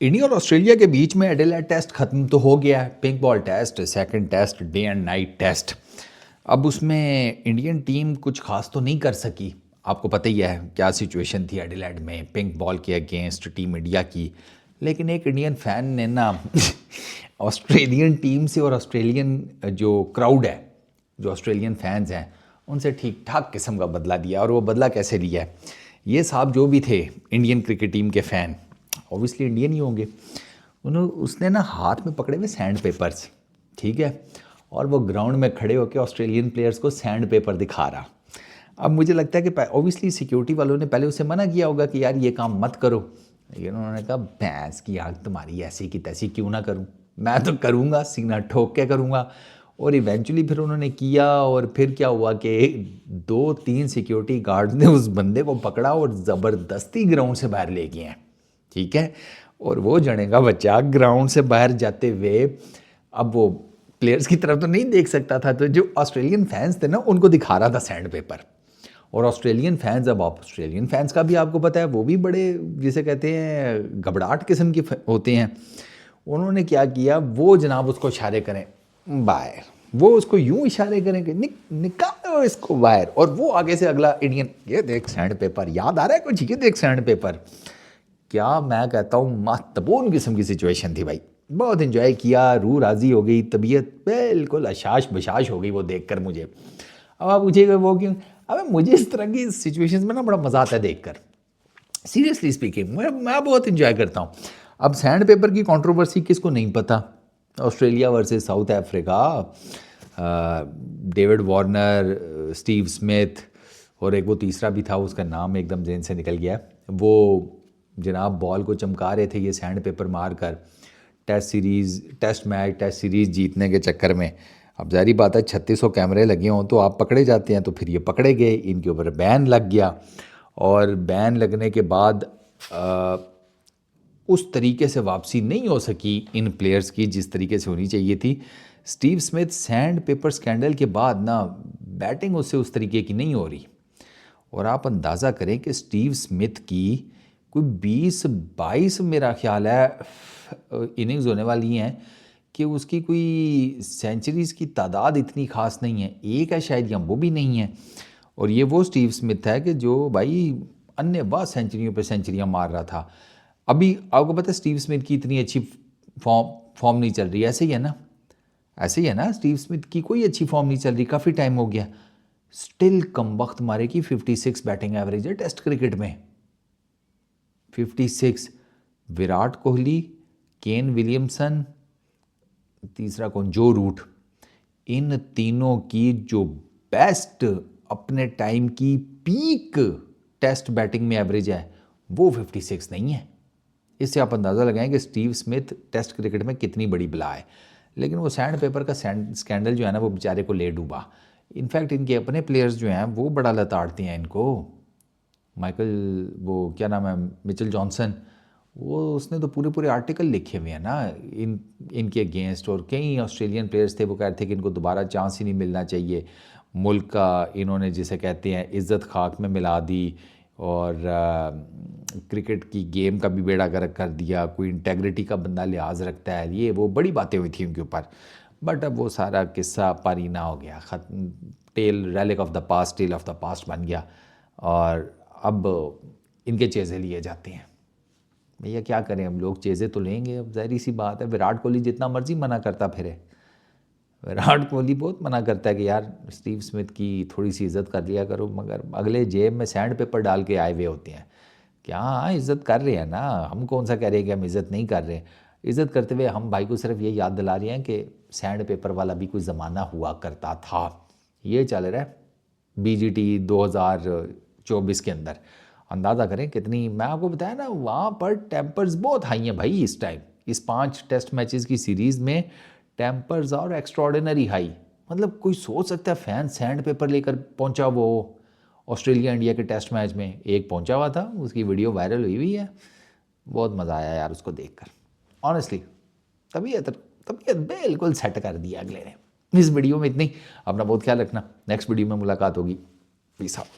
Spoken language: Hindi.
इंडिया और ऑस्ट्रेलिया के बीच में एडिलेड टेस्ट खत्म तो हो गया है, pink ball test, second test, day and night test. अब उसमें इंडियन टीम कुछ खास तो नहीं कर सकी। आपको पता ही है क्या सिचुएशन थी एडिलेड में पिंक बॉल के अगेंस्ट टीम इंडिया की। लेकिन एक इंडियन फैन ने ना ऑस्ट्रेलियन टीम से और ऑस्ट्रेलियन जो क्राउड है, जो ऑस्ट्रेलियन फैंस हैं, उनसे ठीक ठाक किस्म का बदला दिया। और वो बदला कैसे लिया है, ये साहब जो भी थे इंडियन क्रिकेट टीम के फ़ैन, ऑब्वियसली इंडियन ही होंगे, उसने ना हाथ में पकड़े हुए सैंड पेपर्स, ठीक है, और वो ग्राउंड में खड़े होकर ऑस्ट्रेलियन प्लेयर्स को सैंड पेपर दिखा रहा। अब मुझे लगता है कि ऑब्वियसली सिक्योरिटी वालों ने पहले उसे मना किया होगा कि यार ये काम मत करो, लेकिन उन्होंने कहा भैंस की आग तुम्हारी, ऐसी की तैसी क्यों ना करूं, मैं तो करूंगा, सीना ठोक के करूंगा। और इवेंचुअली फिर उन्होंने किया। और फिर क्या हुआ कि 2-3 सिक्योरिटी गार्ड ने उस बंदे को पकड़ा और ज़बरदस्ती ग्राउंड से बाहर ले गए हैं, ठीक है। और वो जने का बच्चा ग्राउंड से बाहर जाते हुए अब वो प्लेयर्स की तरफ तो नहीं देख सकता था, तो जो ऑस्ट्रेलियन फैंस थे ना उनको दिखा रहा था सैंड पेपर। और ऑस्ट्रेलियन फैंस, अब आप ऑस्ट्रेलियन फैंस का भी आपको पता है वो भी बड़े जिसे कहते हैं घबराहट किस्म के होते हैं। उन्होंने क्या किया, वो जनाब उसको इशारे करें बाहर, वो उसको यूं इशारे करें कि निकालो इसको बाहर। और वो आगे से अगला इंडियन, ये देख सैंड पेपर, याद आ रहा है कुछ, ये देख सैंड पेपर। क्या मैं कहता हूँ महत्वपूर्ण किस्म की सिचुएशन थी भाई, बहुत इन्जॉय किया, रूह राजी हो गई, तबीयत बिल्कुल अशाश बशाश हो गई वो देखकर मुझे। अब आप पूछिएगा वो क्यों, अब मुझे इस तरह की सिचुएशंस में ना बड़ा मज़ा आता है देखकर, सीरियसली स्पीकिंग मैं बहुत इन्जॉय करता हूँ। अब सैंड पेपर की कंट्रोवर्सी किसको नहीं पता, Australia versus south Africa, David Warner, Steve Smith, और एक वो तीसरा भी था, उसका नाम एकदम जेहन से निकल गया, वो जनाब बॉल को चमका रहे थे ये सैंड पेपर मार कर टेस्ट सीरीज़ जीतने के चक्कर में। अब ज़ाहिर बात है 3600 कैमरे लगे हों तो आप पकड़े जाते हैं, तो फिर ये पकड़े गए, इनके ऊपर बैन लग गया। और बैन लगने के बाद उस तरीके से वापसी नहीं हो सकी इन प्लेयर्स की जिस तरीके से होनी चाहिए थी। Steve Smith sand paper scandal के बाद ना बैटिंग उससे उस तरीके की नहीं हो रही। और आप अंदाज़ा करें कि स्टीव स्मिथ की कोई 20-22 मेरा ख्याल है इनिंग्स होने वाली हैं कि उसकी कोई सेंचुरीज़ की तादाद इतनी ख़ास नहीं है, एक है शायद या वो भी नहीं है। और ये वो स्टीव स्मिथ है कि जो भाई अन्य बाद सेंचुरियों पे सेंचुरियाँ मार रहा था। अभी आपको पता है स्टीव स्मिथ की इतनी अच्छी फॉर्म नहीं चल रही, ऐसे ही है ना, ऐसे ही है ना, स्टीव स्मिथ की कोई अच्छी फॉर्म नहीं चल रही, काफ़ी टाइम हो गया, स्टिल कम वक्त मारे की 56 बैटिंग एवरेज है टेस्ट क्रिकेट में, 56। विराट कोहली, केन विलियमसन, तीसरा कौन, जो रूट, इन तीनों की जो बेस्ट अपने टाइम की पीक टेस्ट बैटिंग में एवरेज है वो 56 नहीं है। इससे आप अंदाज़ा लगाएं कि स्टीव स्मिथ टेस्ट क्रिकेट में कितनी बड़ी बला है। लेकिन वो सैंड पेपर का स्कैंडल जो है ना वो बेचारे को ले डूबा। इनफैक्ट इनके अपने प्लेयर्स जो हैं वो बड़ा लताड़ते हैं इनको। माइकल, वो क्या नाम है, मिचेल जॉनसन, वो उसने तो पूरे पूरे आर्टिकल लिखे हुए हैं ना इनके अगेंस्ट। और कई ऑस्ट्रेलियन प्लेयर्स थे वो कहते थे कि इनको दोबारा चांस ही नहीं मिलना चाहिए, मुल्क का इन्होंने जिसे कहते हैं इज़्ज़त खाक में मिला दी, और क्रिकेट की गेम का भी बेड़ा गर्क कर दिया, कोई इंटेग्रिटी का बंदा लिहाज रखता है, ये वो बड़ी बातें हुई थी उनके ऊपर। बट अब वो सारा किस्सा पारीना हो गया, ख़त्म, tale relic of the past, tale of the past बन गया। और अब इनके चेज़े लिए जाते हैं। भैया क्या करें, हम लोग चेज़े तो लेंगे, अब ज़ाहिर सी बात है। विराट कोहली जितना मर्जी मना करता फिरे, विराट कोहली बहुत मना करता है कि यार स्टीव स्मिथ की थोड़ी सी इज़्ज़त कर लिया करो, मगर अगले जेब में सैंड पेपर डाल के आए हुए होते हैं। क्या हाँ, इज़्ज़त कर रहे हैं ना, हम कौन सा कह रहे हैं कि हम इज़्ज़त नहीं कर रहे। इज़्ज़त करते हुए हम भाई को सिर्फ ये याद दिला रहे हैं कि सैंड पेपर वाला भी कोई ज़माना हुआ करता था। ये चल रहा है BGT 2024 के अंदर। अंदाज़ा करें कितनी, मैं आपको बताया ना वहाँ पर टेम्पर्स बहुत हाई हैं भाई इस टाइम। इस 5 टेस्ट मैचेस की सीरीज़ में टेम्पर्स और एक्स्ट्रॉर्डिनरी हाई। मतलब कोई सोच सकता है फैन सैंड पेपर लेकर पहुंचा वो ऑस्ट्रेलिया इंडिया के टेस्ट मैच में, एक पहुंचा हुआ था, उसकी वीडियो वायरल हुई हुई है। बहुत मज़ा आया यार उसको देखकर, ऑनेस्टली। तबीयत तबीयत बिल्कुल सेट कर दिया अगले ने। इस वीडियो में इतनी, अपना बहुत ख्याल रखना, नेक्स्ट वीडियो में मुलाकात होगी, पीस आउट।